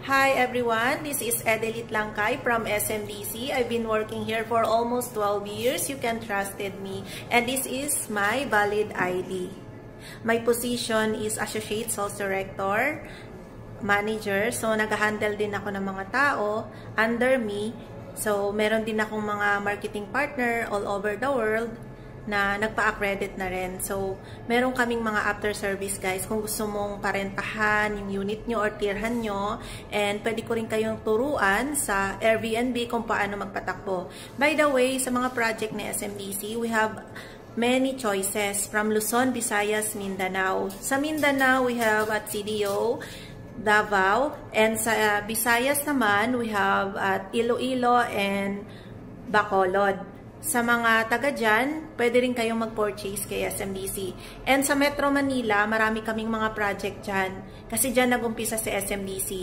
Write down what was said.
Hi everyone, this is Edelit Langkay from SMDC. I've been working here for almost 12 years. You can trusted me. And this is my valid ID. My position is Associate Sales Director, Manager. So, nag-handle din ako ng mga tao under me. So, meron din akong mga marketing partner all over the world na nagpa-accredit na rin. So, meron kaming mga after service guys kung gusto mong parentahan yung unit nyo or tirhan nyo, and pwede ko rin kayong turuan sa Airbnb kung paano magpatakbo. By the way, sa mga project ni SMDC, we have many choices from Luzon, Visayas, Mindanao. Sa Mindanao, we have at CDO, Davao, and sa Visayas naman, we have at Iloilo and Bacolod. Sa mga taga dyan, pwede rin kayong mag-purchase kay SMDC. And sa Metro Manila, marami kaming mga project dyan. Kasi dyan nag-umpisa si SMDC.